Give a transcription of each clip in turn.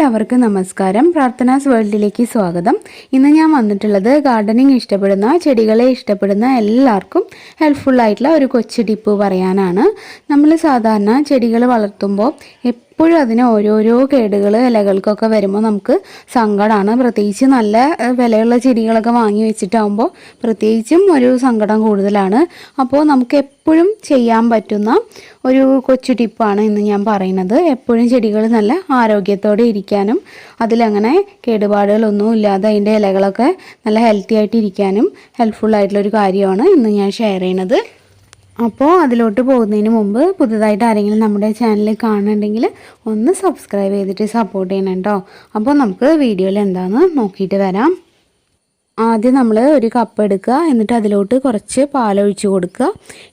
എല്ലാവർക്കും നമസ്കാരം. പ്രാർത്ഥനാസ് വേൾഡിലേക്ക് സ്വാഗതം. ഇന്ന് ഞാൻ വന്നിട്ടുള്ളത് ഗാർഡനിങ് ഇഷ്ടപ്പെടുന്ന, ചെടികളെ ഇഷ്ടപ്പെടുന്ന എല്ലാവർക്കും ഹെൽപ്ഫുൾ ആയിട്ടുള്ള ഒരു കൊച്ചു ടിപ്പ് പറയാനാണ്. നമ്മൾ സാധാരണ ചെടികൾ വളർത്തുമ്പോൾ എപ്പോഴും അതിന് ഓരോരോ കേടുകൾ ഇലകൾക്കൊക്കെ വരുമ്പോൾ നമുക്ക് സങ്കടമാണ്. പ്രത്യേകിച്ച് നല്ല വിലയുള്ള ചെടികളൊക്കെ വാങ്ങി വെച്ചിട്ടാകുമ്പോൾ പ്രത്യേകിച്ചും ഒരു സങ്കടം കൂടുതലാണ്. അപ്പോൾ നമുക്ക് എപ്പോഴും ചെയ്യാൻ പറ്റുന്ന ഒരു കൊച്ചു ടിപ്പാണ് ഇന്ന് ഞാൻ പറയുന്നത്. എപ്പോഴും ചെടികൾ നല്ല ആരോഗ്യത്തോടെ ഇരിക്കാനും അതിലങ്ങനെ കേടുപാടുകളൊന്നും ഇല്ലാതെ അതിൻ്റെ ഇലകളൊക്കെ നല്ല ഹെൽത്തി ആയിട്ട് ഇരിക്കാനും ഹെൽപ്ഫുൾ ആയിട്ടുള്ളൊരു കാര്യമാണ് ഇന്ന് ഞാൻ ഷെയർ ചെയ്യണത്. അപ്പോൾ അതിലോട്ട് പോകുന്നതിന് മുമ്പ് പുതുതായിട്ട് ആരെങ്കിലും നമ്മുടെ ചാനൽ കാണുന്നുണ്ടെങ്കിൽ ഒന്ന് സബ്സ്ക്രൈബ് ചെയ്തിട്ട് സപ്പോർട്ട് ചെയ്യണം കേട്ടോ. അപ്പോൾ നമുക്ക് വീഡിയോയിൽ എന്താണെന്ന് നോക്കിയിട്ട് വരാം. ആദ്യം നമ്മൾ ഒരു കപ്പ് എടുക്കുക, എന്നിട്ട് അതിലോട്ട് കുറച്ച് പാലൊഴിച്ച് കൊടുക്കുക.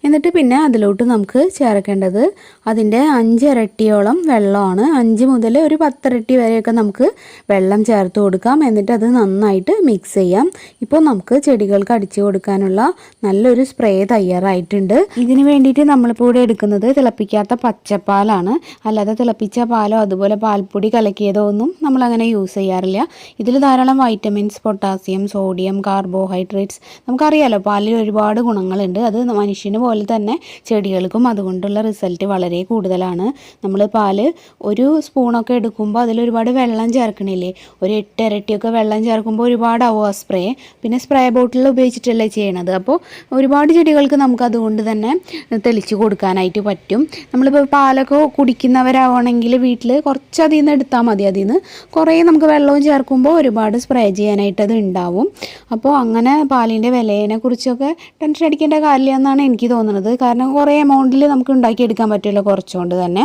എന്നിട്ട് പിന്നെ അതിലോട്ട് നമുക്ക് ചേർക്കേണ്ടത് അതിൻ്റെ 5 ഇരട്ടിയോളം വെള്ളമാണ്. 5 മുതൽ ഒരു 10 ഇരട്ടി വരെയൊക്കെ നമുക്ക് വെള്ളം ചേർത്ത് കൊടുക്കാം. എന്നിട്ട് അത് നന്നായിട്ട് മിക്സ് ചെയ്യാം. ഇപ്പോൾ നമുക്ക് ചെടികൾക്ക് അടിച്ചു കൊടുക്കാനുള്ള നല്ലൊരു സ്പ്രേ തയ്യാറായിട്ടുണ്ട്. ഇതിന് വേണ്ടിയിട്ട് നമ്മളിപ്പോൾ ഇവിടെ എടുക്കുന്നത് തിളപ്പിക്കാത്ത പച്ചപ്പാലാണ്. അല്ലാതെ തിളപ്പിച്ച പാലോ അതുപോലെ പാൽപ്പൊടി കലക്കിയതോ ഒന്നും നമ്മളങ്ങനെ യൂസ് ചെയ്യാറില്ല. ഇതിൽ ധാരാളം വൈറ്റമിൻസ്, പൊട്ടാസ്യം, സോഡിയം, കാർബോഹൈഡ്രേറ്റ്സ്, നമുക്കറിയാലോ പാലിൽ ഒരുപാട് ഗുണങ്ങളുണ്ട്. അത് മനുഷ്യന് പോലെ തന്നെ ചെടികൾക്കും അതുകൊണ്ടുള്ള റിസൾട്ട് വളരെ കൂടുതലാണ്. നമ്മൾ പാല് ഒരു സ്പൂണൊക്കെ എടുക്കുമ്പോൾ അതിൽ ഒരുപാട് വെള്ളം ചേർക്കണില്ലേ, ഒരു 8 ഇരട്ടിയൊക്കെ വെള്ളം ചേർക്കുമ്പോൾ ഒരുപാടാവും ആ സ്പ്രേ. പിന്നെ സ്പ്രേ ബോട്ടിൽ ഉപയോഗിച്ചിട്ടല്ലേ ചെയ്യണത്. അപ്പോൾ ഒരുപാട് ചെടികൾക്ക് നമുക്ക് അതുകൊണ്ട് തന്നെ തെളിച്ച് കൊടുക്കാനായിട്ട് പറ്റും. നമ്മളിപ്പോൾ പാലൊക്കെ കുടിക്കുന്നവരാവണമെങ്കിൽ വീട്ടിൽ കുറച്ച് അതിൽ നിന്ന് എടുത്താൽ മതി. അതിൽ നിന്ന് കുറേ നമുക്ക് വെള്ളവും ചേർക്കുമ്പോൾ ഒരുപാട് സ്പ്രേ ചെയ്യാനായിട്ട് അത് ഉണ്ടാവും. അപ്പോൾ അങ്ങനെ പാലിൻ്റെ വിലയെ കുറിച്ചൊക്കെ ടെൻഷൻ അടിക്കേണ്ട കാര്യമില്ല എന്നാണ് എനിക്ക് തോന്നുന്നത്. കാരണം കുറേ എമൗണ്ടിൽ നമുക്ക് ഉണ്ടാക്കിയെടുക്കാൻ പറ്റുമല്ലോ കുറച്ചുകൊണ്ട് തന്നെ.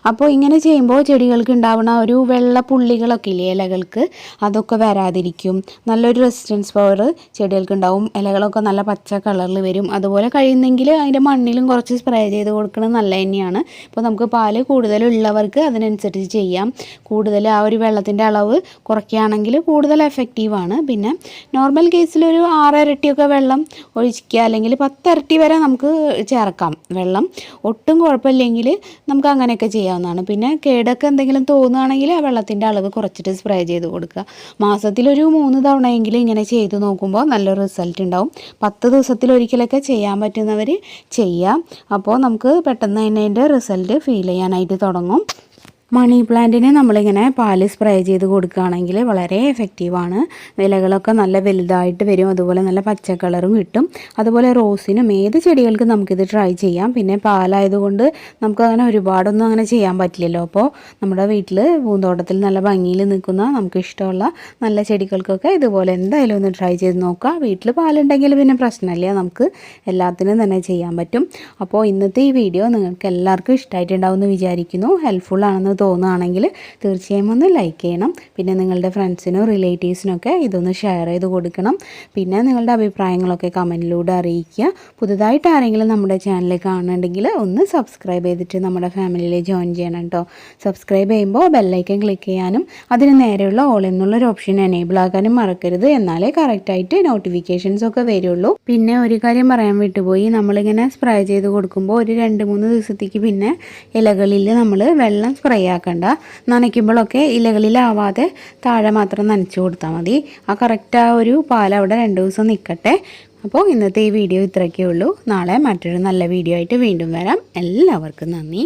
അപ്പോൾ ഇങ്ങനെ ചെയ്യുമ്പോൾ ചെടികൾക്ക് ഉണ്ടാവുന്ന ഒരു വെള്ള പുള്ളികളൊക്കെ ഇല്ലേ ഇലകൾക്ക്, അതൊക്കെ വരാതിരിക്കും. നല്ലൊരു റെസിസ്റ്റൻസ് പവർ ചെടികൾക്ക് ഉണ്ടാവും. ഇലകളൊക്കെ നല്ല പച്ച കളറിൽ വരും. അതുപോലെ കഴിയുന്നെങ്കിൽ അതിൻ്റെ മണ്ണിലും കുറച്ച് സ്പ്രേ ചെയ്ത് കൊടുക്കുന്നത് നല്ല തന്നെയാണ്. ഇപ്പോൾ നമുക്ക് പാല് കൂടുതലുള്ളവർക്ക് അതിനനുസരിച്ച് ചെയ്യാം. കൂടുതൽ ആ ഒരു വെള്ളത്തിൻ്റെ അളവ് കുറയ്ക്കുകയാണെങ്കിൽ കൂടുതൽ എഫക്റ്റീവാണ്. പിന്നെ നോർമൽ കേസിൽ ഒരു 6 ഇരട്ടിയൊക്കെ വെള്ളം ഒഴിക്കുക, അല്ലെങ്കിൽ 10 ഇരട്ടി വരെ നമുക്ക് ചേർക്കാം വെള്ളം. ഒട്ടും കുഴപ്പമില്ലെങ്കിൽ നമുക്ക് അങ്ങനെയൊക്കെ ചെയ്യാവുന്നതാണ്. പിന്നെ കേടൊക്കെ എന്തെങ്കിലും തോന്നുകയാണെങ്കിൽ ആ വെള്ളത്തിൻ്റെ അളവ് കുറച്ചിട്ട് സ്പ്രേ ചെയ്ത് കൊടുക്കുക. മാസത്തിലൊരു 3 തവണയെങ്കിലും ഇങ്ങനെ ചെയ്ത് നോക്കുമ്പോൾ നല്ലൊരു റിസൾട്ട് ഉണ്ടാവും. 10 ദിവസത്തിലൊരിക്കലൊക്കെ ചെയ്യാൻ പറ്റുന്നവർ ചെയ്യാം. അപ്പോൾ നമുക്ക് പെട്ടെന്ന് തന്നെ അതിൻ്റെ റിസൾട്ട് ഫീൽ ചെയ്യാനായിട്ട് തുടങ്ങും. മണി പ്ലാന്റിന് നമ്മളിങ്ങനെ പാല് സ്പ്രേ ചെയ്ത് കൊടുക്കുകയാണെങ്കിൽ വളരെ എഫക്റ്റീവാണ്. ഇലകളൊക്കെ നല്ല വലുതായിട്ട് വരും. അതുപോലെ നല്ല പച്ച കളറും കിട്ടും. അതുപോലെ റോസിനും ഏത് ചെടികൾക്കും നമുക്കിത് ട്രൈ ചെയ്യാം. പിന്നെ പാലായതുകൊണ്ട് നമുക്കങ്ങനെ ഒരുപാടൊന്നും അങ്ങനെ ചെയ്യാൻ പറ്റില്ലല്ലോ. അപ്പോൾ നമ്മുടെ വീട്ടിൽ പൂന്തോട്ടത്തിൽ നല്ല ഭംഗിയിൽ നിൽക്കുന്ന നമുക്ക് ഇഷ്ടമുള്ള നല്ല ചെടികൾക്കൊക്കെ ഇതുപോലെ എന്തായാലും ഒന്ന് ട്രൈ ചെയ്ത് നോക്കുക. വീട്ടിൽ പാലുണ്ടെങ്കിൽ പിന്നെ പ്രശ്നമില്ല, നമുക്ക് എല്ലാത്തിനും തന്നെ ചെയ്യാൻ പറ്റും. അപ്പോൾ ഇന്നത്തെ ഈ വീഡിയോ നിങ്ങൾക്ക് എല്ലാവർക്കും ഇഷ്ടമായിട്ടുണ്ടാവും എന്ന് വിചാരിക്കുന്നു. ഹെൽപ്ഫുൾ ആണെന്ന് തോന്നുകയാണെങ്കിൽ തീർച്ചയായും ഒന്ന് ലൈക്ക് ചെയ്യണം. പിന്നെ നിങ്ങളുടെ ഫ്രണ്ട്സിനോ റിലേറ്റീവ്സിനൊക്കെ ഇതൊന്ന് ഷെയർ ചെയ്ത് കൊടുക്കണം. പിന്നെ നിങ്ങളുടെ അഭിപ്രായങ്ങളൊക്കെ കമൻറ്റിലൂടെ അറിയിക്കുക. പുതുതായിട്ട് ആരെങ്കിലും നമ്മുടെ ചാനൽ കാണുന്നുണ്ടെങ്കിൽ ഒന്ന് സബ്സ്ക്രൈബ് ചെയ്തിട്ട് നമ്മുടെ ഫാമിലിയിൽ ജോയിൻ ചെയ്യണം കേട്ടോ. സബ്സ്ക്രൈബ് ചെയ്യുമ്പോൾ ബെല്ലൈക്കൻ ക്ലിക്ക് ചെയ്യാനും അതിന് നേരെയുള്ള ഓൾ എന്നുള്ളൊരു ഓപ്ഷൻ എനേബിൾ ആക്കാനും മറക്കരുത്. എന്നാലേ കറക്റ്റായിട്ട് നോട്ടിഫിക്കേഷൻസ് ഒക്കെ വരുള്ളൂ. പിന്നെ ഒരു കാര്യം പറയാൻ വിട്ടുപോയി, നമ്മളിങ്ങനെ സ്പ്രേ ചെയ്ത് കൊടുക്കുമ്പോൾ ഒരു 2-3 ദിവസത്തേക്ക് പിന്നെ ഇലകളിൽ നമ്മൾ വെള്ളം സ്പ്രേ ആക്കണ്ട. നനയ്ക്കുമ്പോഴൊക്കെ ഇലകളിലാവാതെ താഴെ മാത്രം നനച്ച് കൊടുത്താൽ മതി. ആ കറക്റ്റ് ആ ഒരു പാൽ അവിടെ 2 ദിവസം നിൽക്കട്ടെ. അപ്പോൾ ഇന്നത്തെ ഈ വീഡിയോ ഇത്രയൊക്കെ ഉള്ളൂ. നാളെ മറ്റൊരു നല്ല വീഡിയോ ആയിട്ട് വീണ്ടും വരാം. എല്ലാവർക്കും നന്ദി.